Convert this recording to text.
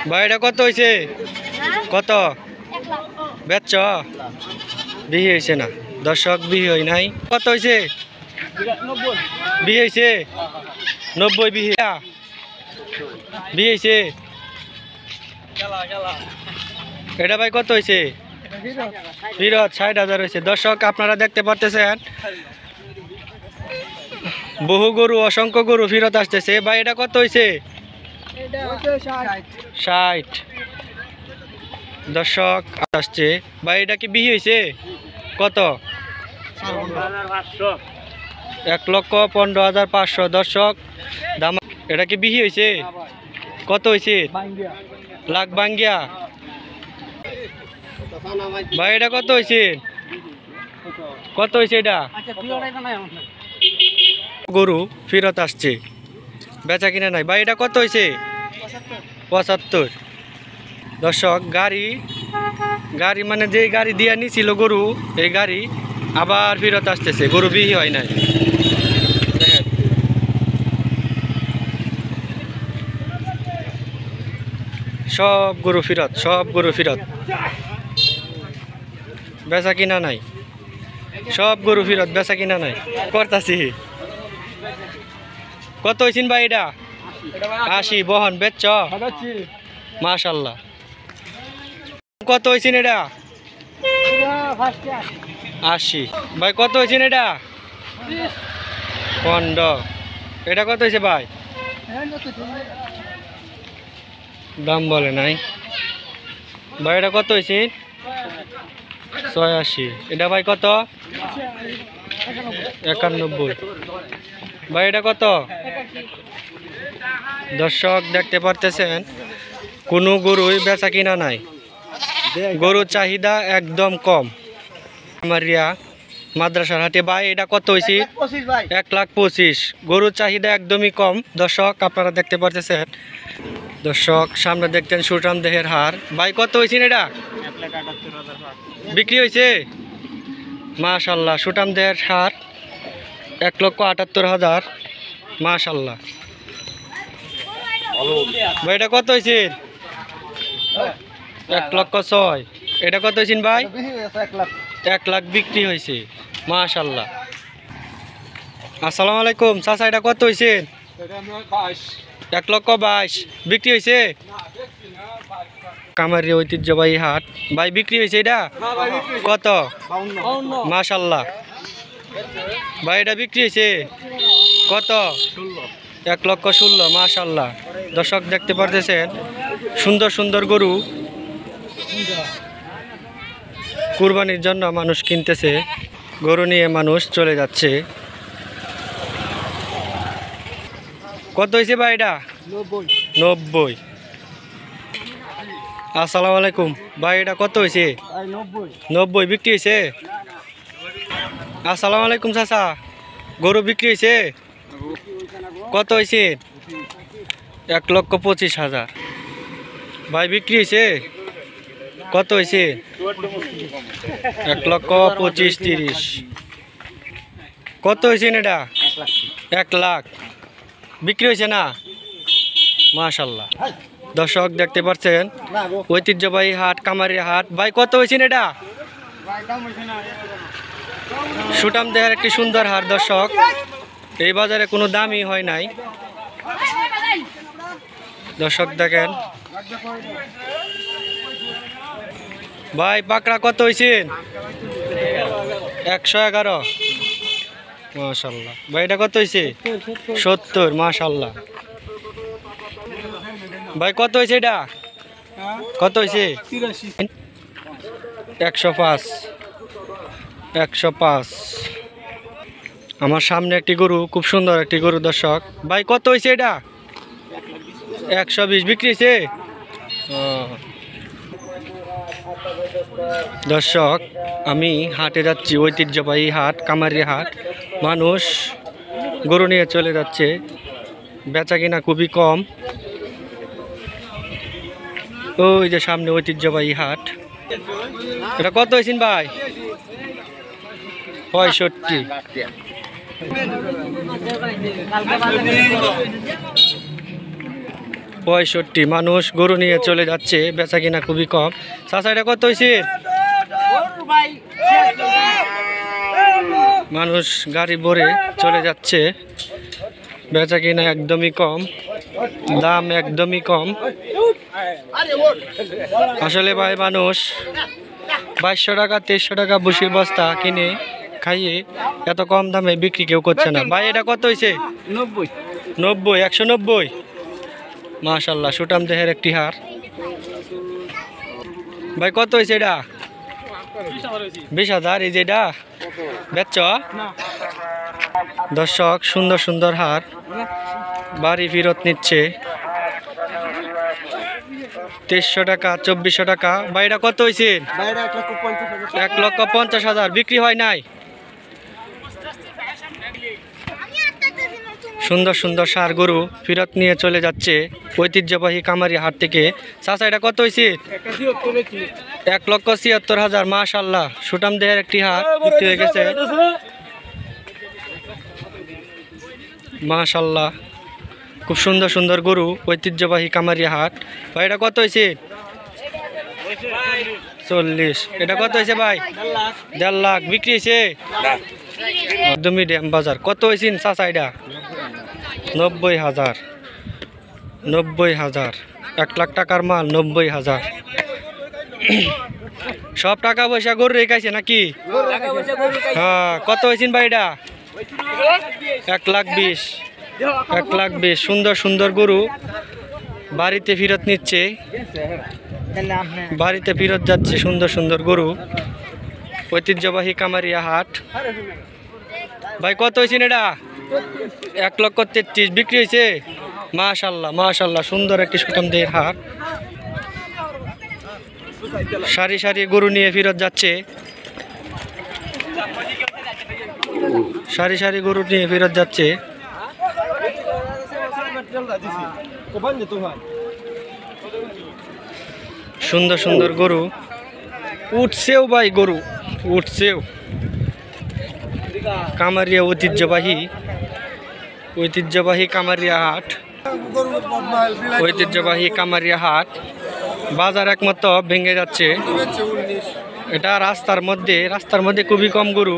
ভাই এটা কত হয়েছে? কত বেচছ? বিহি হয়েছে না দর্শক, বিহি হয় নাই। কত হয়েছে? বিহি হয়েছে 90। বিহি বিহি হয়েছে। এটা ভাই কত হয়েছে? ফিরত 60,000 হয়েছে। দর্শক আপনারা দেখতে পারতেছেন বহু গরু, অসংখ্য গরু ফিরত আসতেছে। ভাই এটা কত হয়েছে? 60। দর্শক আসছে। ভাই এটা কি বিহি হয়েছে? কত? 1,15,500। দর্শক দাম। এটা কি বিহি হয়েছে? কত হয়েছে? লাখ বাঙ্গিয়া। ভাই এটা কত হয়েছে? কত হয়েছে এটা? গরু ফিরত আসছে, বেচা কিনা নাই। ভাই এটা কত হয়েছে? 75। দর্শক গাড়ি মানে যে গাড়ি দিয়ে নিছিল গরু, এই গাড়ি আবার ফিরত আসতেছে, গরু বিহি হয় নাই। দেখেন সব গরু ফিরত, সব গরু ফিরত, বেচা কিনা নাই। সব গরু ফিরত, বেচা কিনা নাই করতাছি। কত হয়েছেন ভাই এটা? 80। বহন বেচছ? মাশাল্লাহ। কত হয়েছেন এটা? 80। ভাই কত হয়েছেন এটা? 15। এটা কত হয়েছে ভাই? দাম বলে নাই। ভাই এটা কত হয়েছে? 86। এটা ভাই কত? 91। ভাই এটা কত? দর্শক দেখতে পারতেছেন কোনো গরুই বেচা কিনা নাই, গরুর চাহিদা একদম কম। আমারিয়া মাদ্রাসার হাটে। ভাই এটা কত হয়েছে? 1,25,000। গরুর চাহিদা একদমই কম। দর্শক আপনারা দেখতে পারতেছেন। দর্শক সামনে দেখতেন সুঠাম দেহের হার। ভাই কত হয়েছে এটা? বিক্রি হয়েছে? মাশাল্লাহ, সুঠাম দেহের হার 1,78,000। মাশাল্লাহ। ভাই এটা কত হয়েছে? 1,06,000। এটা কত হয়েছেন ভাই? 1 লাখ বিক্রি হয়েছে। মাশাল্লাহ। আসসালামু আলাইকুম চাচা, এটা কত হয়েছে? 1,22,000 বিক্রি হয়েছে। কামারি ঐতিহ্যবাহী হাট। ভাই বিক্রি হয়েছে এটা? কত? মাশাল্লাহ। ভাই এটা বিক্রি হয়েছে কত? 1,16,000। মাশাল্লাহ। দর্শক দেখতে পারতেছেন সুন্দর সুন্দর গরু কুরবানির জন্য মানুষ কিনতেছে, গরু নিয়ে মানুষ চলে যাচ্ছে। কত হয়েছে ভাই এটা? 90। আসসালামু আলাইকুম ভাই, এটা কত হয়েছে? 90 বিক্রি হয়েছে। আসসালামু আলাইকুম চাচা, গরু বিক্রি হয়েছে? কত হয়েছে? 1,25,000। ভাই বিক্রি হয়েছে? কত হয়েছে? 1,25,000-30। কত হয়েছে এটা? 1 লাখ বিক্রি হয়েছে না? মাশাল্লাহ। দর্শক দেখতে পাচ্ছেন ঐতিহ্যবাহী হাট, কামারি হাট। ভাই কত হয়েছে এটা? সুঠাম দেহের একটি সুন্দর হাট। দর্শক এই বাজারে কোনো দামই হয় নাই। দর্শক দেখেন ভাই পাকড়া কত হয়েছে? 111। মাশাল্লাহ। ভাই এটা কত হয়েছে? 70। মাশাল্লাহ। ভাই কত হয়েছে এটা? কত হয়েছে? 105। 105। আমার সামনে একটি গরু, খুব সুন্দর একটি গরু। দর্শক ভাই কত হয়েছে এটা? 120 বিক্রি হয়েছে। দর্শক আমি হাটে যাচ্ছি, ঐতিহ্যবাহী হাট, কামারি হাট। মানুষ গরু নিয়ে চলে যাচ্ছে, বেচা কিনা খুবই কম। ওই যে সামনে ঐতিহ্যবাহী হাট। এটা কত হয়েছেন ভাই? 65। 65 মানুষ গরু নিয়ে চলে যাচ্ছে, বেচা কিনা খুবই কম। চাচা এটা কত হয়েছে? মানুষ গাড়ি ভরে চলে যাচ্ছে, বেচা কিনা একদমই কম, দাম একদমই কম। আসলে ভাই মানুষ 2200 টাকা 2300 টাকা ভুসির বস্তা কিনে খাইয়ে এত কম দামে বিক্রি কেউ করছে না। ভাই এটা কত হয়েছে? 90 190। মাশাল্লাহ, সুটাম দেহের একটি হার। ভাই কত হয়েছে এটা? 20,000। এই যে এটা বেচছ? দর্শক, সুন্দর সুন্দর হার বাড়ি ফেরত নিচ্ছে। 2300 টাকা 2400 টাকা। ভাই এটা কত হয়েছে? 1,50,000। বিক্রি হয় নাই? সুন্দর সুন্দর সার গরু ফেরত নিয়ে চলে যাচ্ছে ঐতিহ্যবাহী কামারি হাট থেকে। চাচা এটা কত হয়েছে? 1,76,000। মাশাল্লাহ, সুটাম দেহের একটি হাট বিক্রি হয়ে গেছে। মাশাল্লাহ, খুব সুন্দর সুন্দর গরু ঐতিহ্যবাহী কামারি হাট। ভাই এটা কত হয়েছে? 40। এটা কত হয়েছে ভাই? 1.5 লাখ। বিক্রি হয়েছে? একদমই ড্যাম বাজার। কত হয়েছে চাচা এটা? 90,000। 90,000। 1 লাখ টাকার মাল 90,000। সব টাকা পয়সা গরু রেখাইছে নাকি? হ্যাঁ। কত হয়েছেন ভাই এটা? 1,20,000। 1,20,000। সুন্দর সুন্দর গরু বাড়িতে ফেরত নিচ্ছে, বাড়িতে ফেরত যাচ্ছে সুন্দর সুন্দর গরু ঐতিহ্যবাহী কামারিয়া হাট। ভাই কত হয়েছেন এটা? 1,33,000। বিক্রি হয়েছে? মাশাল্লাহ মাশাল্লাহ, সুন্দর একটি সুটাম দেহের হাট। সারি সারি গরু নিয়ে ফেরত যাচ্ছে, সারি সারি গরু নিয়ে ফেরত যাচ্ছে। সুন্দর সুন্দর গরু উঠছেও ভাই, গরু উঠছেও। কামারিয়া ঐতিহ্যবাহী কামারিয়া হাট, ঐতিহ্যবাহী কামারিয়া হাট। বাজার একমাত্র ভেঙে যাচ্ছে। এটা রাস্তার মধ্যে খুবই কম গরু।